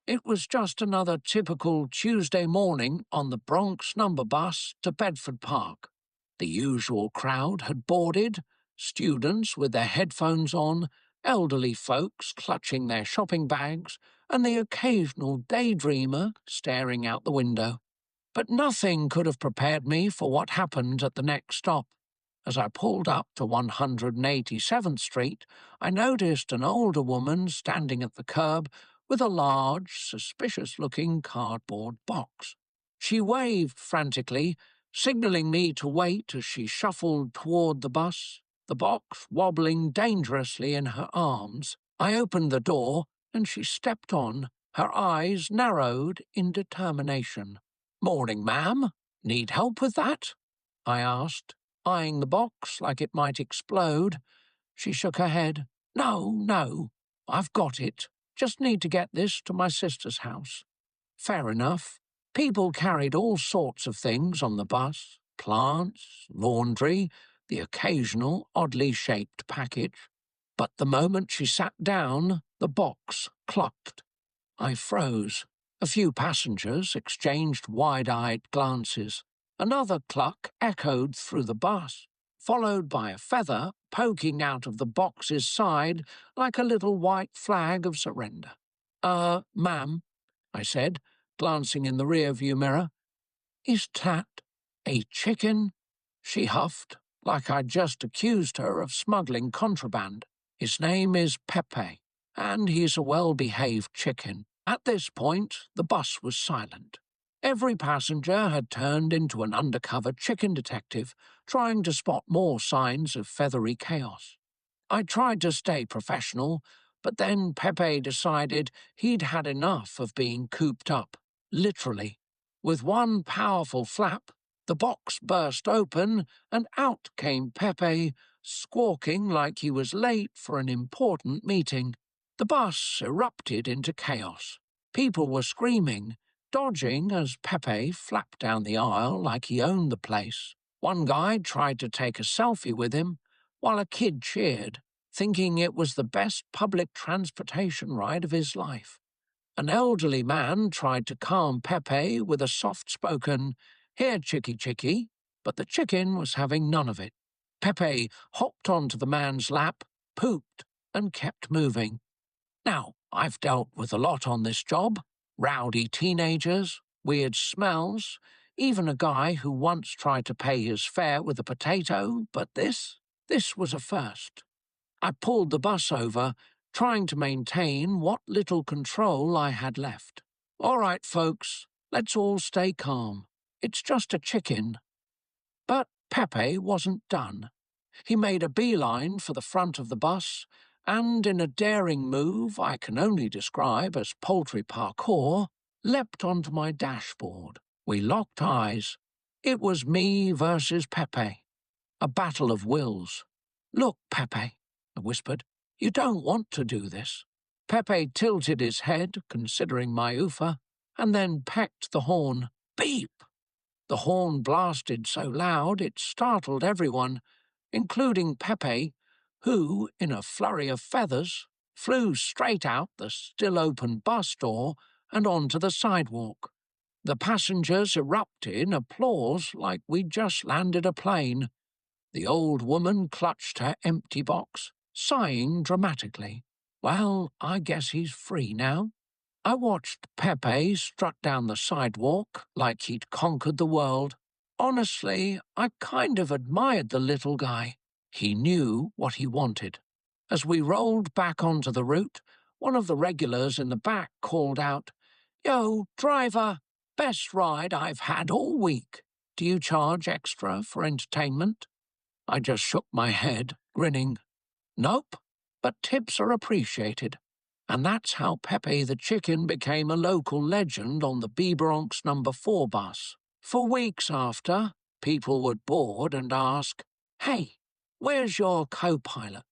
It was just another typical Tuesday morning on the Bronx number bus to Bedford Park. The usual crowd had boarded, students with their headphones on, elderly folks clutching their shopping bags, and the occasional daydreamer staring out the window. But nothing could have prepared me for what happened at the next stop. As I pulled up to 187th Street, I noticed an older woman standing at the curb with a large, suspicious-looking cardboard box. She waved frantically, signaling me to wait as she shuffled toward the bus, the box wobbling dangerously in her arms. I opened the door, and she stepped on, her eyes narrowed in determination. "Morning, ma'am. Need help with that?" I asked, eyeing the box like it might explode. She shook her head. No, I've got it. Just need to get this to my sister's house." Fair enough. People carried all sorts of things on the bus: plants, laundry, the occasional oddly shaped package. But the moment she sat down, the box clucked. I froze. A few passengers exchanged wide-eyed glances. Another cluck echoed through the bus, followed by a feather poking out of the box's side like a little white flag of surrender. Ma'am," I said, glancing in the rear-view mirror. "Is that a chicken?" She huffed, like I'd just accused her of smuggling contraband. "His name is Pepe, and he's a well-behaved chicken." At this point, the bus was silent. Every passenger had turned into an undercover chicken detective, trying to spot more signs of feathery chaos. I tried to stay professional, but then Pepe decided he'd had enough of being cooped up, literally. With one powerful flap, the box burst open, and out came Pepe, squawking like he was late for an important meeting. The bus erupted into chaos. People were screaming, dodging as Pepe flapped down the aisle like he owned the place. One guy tried to take a selfie with him, while a kid cheered, thinking it was the best public transportation ride of his life. An elderly man tried to calm Pepe with a soft-spoken, "Here, chickie," but the chicken was having none of it. Pepe hopped onto the man's lap, pooped, and kept moving. Now, I've dealt with a lot on this job: rowdy teenagers, weird smells, even a guy who once tried to pay his fare with a potato, but this was a first. I pulled the bus over, trying to maintain what little control I had left. "All right, folks, let's all stay calm. It's just a chicken." But Pepe wasn't done. He made a beeline for the front of the bus, and in a daring move I can only describe as poultry parkour, leapt onto my dashboard. We locked eyes. It was me versus Pepe. A battle of wills. "Look, Pepe," I whispered, "you don't want to do this." Pepe tilted his head, considering my oofa, and then pecked the horn. Beep! The horn blasted so loud it startled everyone, including Pepe, who, in a flurry of feathers, flew straight out the still-open bus door and onto the sidewalk. The passengers erupted in applause like we'd just landed a plane. The old woman clutched her empty box, sighing dramatically. Well, I guess he's free now. I watched Pepe strut down the sidewalk like he'd conquered the world. Honestly, I kind of admired the little guy. He knew what he wanted. As we rolled back onto the route, one of the regulars in the back called out, "Yo, driver, best ride I've had all week. Do you charge extra for entertainment?" I just shook my head, grinning. "Nope, but tips are appreciated." And that's how Pepe the chicken became a local legend on the Bronx number 4 bus. For weeks after, people would board and ask, "Hey, where's your co-pilot?"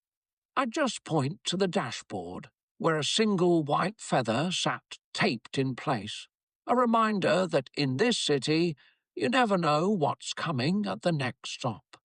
I'd just point to the dashboard, where a single white feather sat taped in place, a reminder that in this city, you never know what's coming at the next stop.